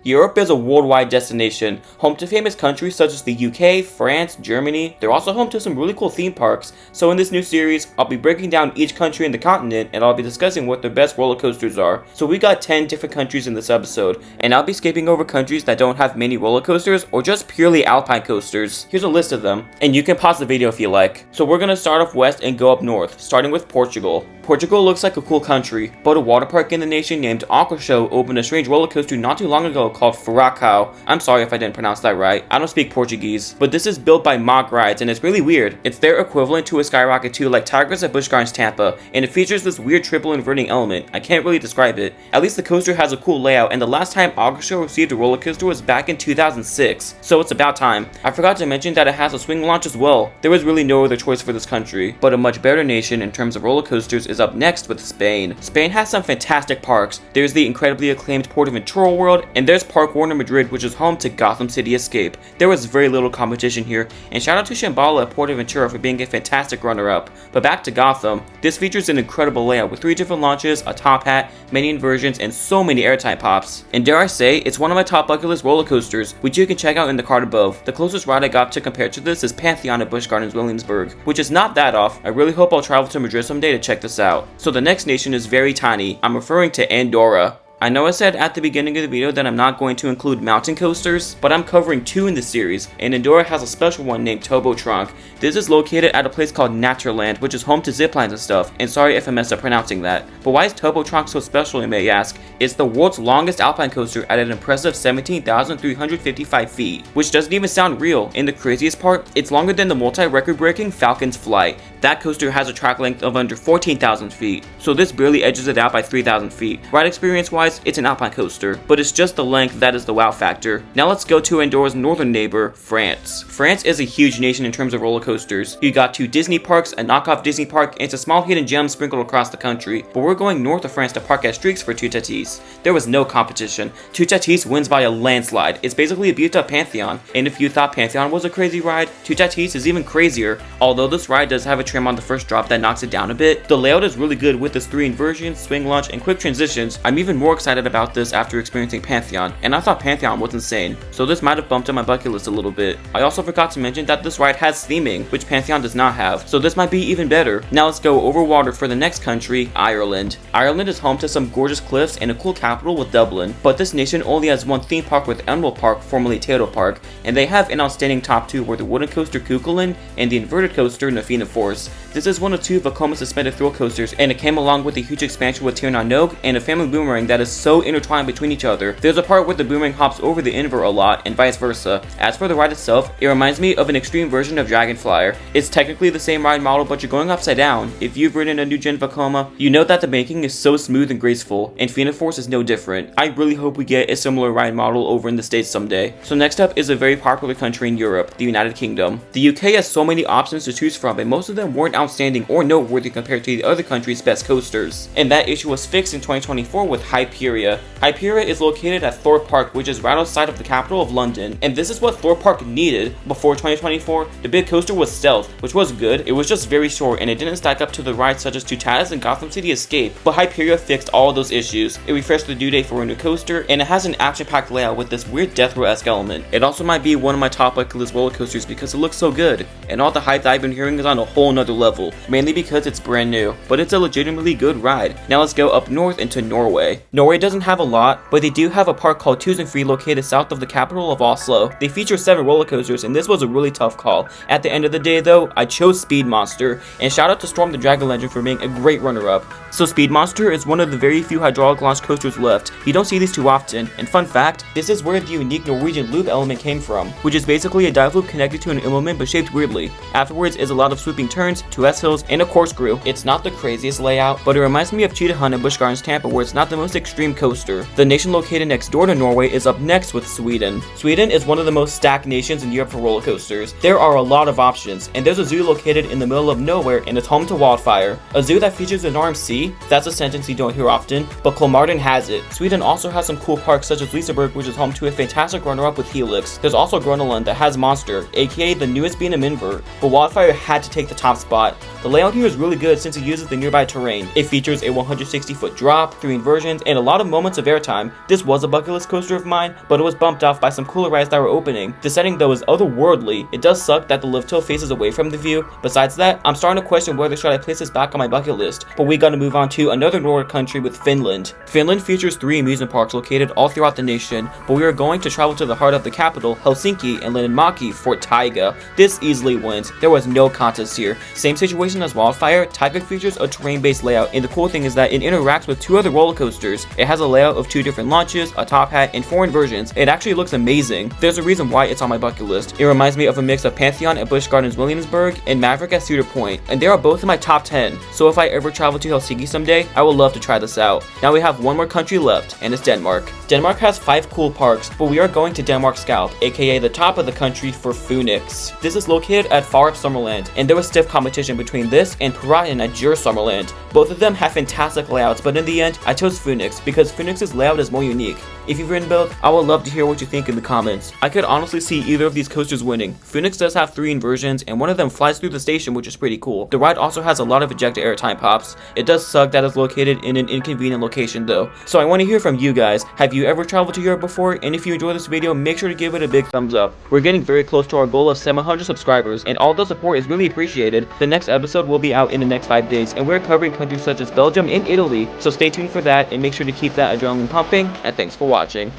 Europe is a worldwide destination, home to famous countries such as the UK, France, Germany. They're also home to some really cool theme parks, so in this new series, I'll be breaking down each country in the continent and I'll be discussing what their best roller coasters are. So we got 10 different countries in this episode, and I'll be skipping over countries that don't have many roller coasters or just purely alpine coasters. Here's a list of them, and you can pause the video if you like. So we're gonna start off west and go up north, starting with Portugal. Portugal looks like a cool country, but a water park in the nation named Aquashow opened a strange roller coaster not too long ago called Furacão. I'm sorry if I didn't pronounce that right. I don't speak Portuguese, but this is built by Mock Rides and it's really weird. It's their equivalent to a Skyrocket 2 like Tigers at Busch Gardens Tampa, and it features this weird triple inverting element. I can't really describe it. At least the coaster has a cool layout, and the last time Aquashow received a roller coaster was back in 2006, so it's about time. I forgot to mention that it has a swing launch as well. There was really no other choice for this country, but a much better nation in terms of roller coasters is up next with Spain. Spain has some fantastic parks. There's the incredibly acclaimed PortAventura World, and there's Park Warner Madrid, which is home to Gotham City Escape. There was very little competition here, and shout out to Shambhala at PortAventura for being a fantastic runner-up. But back to Gotham, this features an incredible layout with 3 different launches, a top hat, many inversions, and so many airtime pops. And dare I say, it's one of my top bucket list roller coasters, which you can check out in the card above. The closest ride I got to compare to this is Pantheon at Busch Gardens Williamsburg, which is not that off. I really hope I'll travel to Madrid someday to check this out. So the next nation is very tiny. I'm referring to Andorra. I know I said at the beginning of the video that I'm not going to include mountain coasters, but I'm covering 2 in this series, and Andorra has a special one named Tobo Trunk. This is located at a place called Naturland, which is home to ziplines and stuff, and sorry if I messed up pronouncing that. But why is Tobo Trunk so special, you may ask? It's the world's longest alpine coaster at an impressive 17,355 feet, which doesn't even sound real, and the craziest part, it's longer than the multi-record breaking Falcon's Flight. That coaster has a track length of under 14,000 feet, so this barely edges it out by 3,000 feet. Ride experience wise, it's an alpine coaster, but it's just the length that is the wow factor. Now let's go to Andorra's northern neighbor, France. France is a huge nation in terms of roller coasters. You got 2 Disney parks, a knockoff Disney park, and some small hidden gems sprinkled across the country, but we're going north of France to park at Streaks for Toutatis. There was no competition. Toutatis wins by a landslide. It's basically a beefed up Pantheon, and if you thought Pantheon was a crazy ride, Toutatis is even crazier. Although this ride does have a trim on the first drop that knocks it down a bit, the layout is really good with its 3 inversions, swing launch, and quick transitions. I'm even more excited about this after experiencing Pantheon, and I thought Pantheon was insane, so this might have bumped up my bucket list a little bit. I also forgot to mention that this ride has theming, which Pantheon does not have, so this might be even better. Now let's go over water for the next country, Ireland. Ireland is home to some gorgeous cliffs and a cool capital with Dublin, but this nation only has one theme park with Emerald Park, formerly Tato Park, and they have an outstanding top 2 were the wooden coaster Cuchulainn and the inverted coaster Nafina Force. This is one of 2 Vekoma suspended thrill coasters, and it came along with a huge expansion with Tir na Nog and a family boomerang that is so intertwined between each other. There's a part where the boomerang hops over the invert a lot, and vice versa. As for the ride itself, it reminds me of an extreme version of Dragon Flyer. It's technically the same ride model, but you're going upside down. If you've ridden a new gen Vekoma, you know that the banking is so smooth and graceful, and Fina Force is no different. I really hope we get a similar ride model over in the States someday. So next up is a very popular country in Europe, the United Kingdom. The UK has so many options to choose from, and most of them weren't outstanding or noteworthy compared to the other countries' best coasters. And that issue was fixed in 2024 with Hyperia. Hyperia is located at Thorpe Park, which is right outside of the capital of London, and this is what Thorpe Park needed. Before 2024, the big coaster was Stealth, which was good. It was just very short, and it didn't stack up to the rides such as Toutatis and Gotham City Escape, but Hyperia fixed all those issues. It refreshed the due date for a new coaster, and it has an action-packed layout with this weird death row-esque element. It also might be one of my top bucket list roller coasters because it looks so good, and all the hype that I've been hearing is on a whole nother level, mainly because it's brand new, but it's a legitimately good ride. Now let's go up north into Norway. Norway doesn't have a lot, but they do have a park called Tusenfree located south of the capital of Oslo. They feature 7 roller coasters, and this was a really tough call. At the end of the day though, I chose Speed Monster, and shout out to Storm the Dragon Legend for being a great runner-up. So Speed Monster is one of the very few hydraulic launch coasters left. You don't see these too often, and fun fact, this is where the unique Norwegian loop element came from, which is basically a dive loop connected to an implement but shaped weirdly. Afterwards is a lot of swooping turns, 2 S-hills, and a corkscrew. It's not the craziest layout, but it reminds me of Cheetah Hunt at Busch Gardens Tampa, where it's not the most extreme coaster. The nation located next door to Norway is up next with Sweden. Sweden is one of the most stacked nations in Europe for roller coasters. There are a lot of options, and there's a zoo located in the middle of nowhere, and it's home to Wildfire. A zoo that features an RMC, that's a sentence you don't hear often, but Kolmarden has it. Sweden also has some cool parks such as Liseberg, which is home to a fantastic runner-up with Helix. There's also Grönaland that has Monster, aka the newest B&M invert, but Wildfire had to take the top spot. The layout here is really good since it uses the nearby terrain. It features a 160-foot drop, 3 inversions, and a a lot of moments of airtime. This was a bucket list coaster of mine, but it was bumped off by some cooler rides that were opening. The setting though is otherworldly. It does suck that the lift hill faces away from the view. Besides that, I'm starting to question whether should I place this back on my bucket list. But we gotta move on to another Nordic country with Finland. Finland features 3 amusement parks located all throughout the nation, but we are going to travel to the heart of the capital, Helsinki, and Linnanmäki for Taiga. This easily wins. There was no contest here. Same situation as Wildfire, Taiga features a terrain-based layout, and the cool thing is that it interacts with 2 other roller coasters. It has a layout of 2 different launches, a top hat, and 4 inversions. It actually looks amazing. There's a reason why it's on my bucket list. It reminds me of a mix of Pantheon at Busch Gardens Williamsburg and Maverick at Cedar Point, and they are both in my top 10. So if I ever travel to Helsinki someday, I would love to try this out. Now we have one more country left, and it's Denmark. Denmark has 5 cool parks, but we are going to Denmark Scalp, aka the top of the country, for Phoenix. This is located at Farup Summerland, and there was stiff competition between this and Piraten at Djurs Summerland. Both of them have fantastic layouts, but in the end, I chose Phoenix because Phoenix's layout is more unique. If you've ridden both, I would love to hear what you think in the comments. I could honestly see either of these coasters winning. Phoenix does have 3 inversions, and one of them flies through the station, which is pretty cool. The ride also has a lot of ejected airtime pops. It does suck that it's located in an inconvenient location though. So I want to hear from you guys. Have you ever traveled to Europe before? And if you enjoyed this video, make sure to give it a big thumbs up. We're getting very close to our goal of 700 subscribers, and all the support is really appreciated. The next episode will be out in the next 5 days, and we're covering countries such as Belgium and Italy, so stay tuned for that, and make sure to keep that adrenaline pumping, and thanks for watching.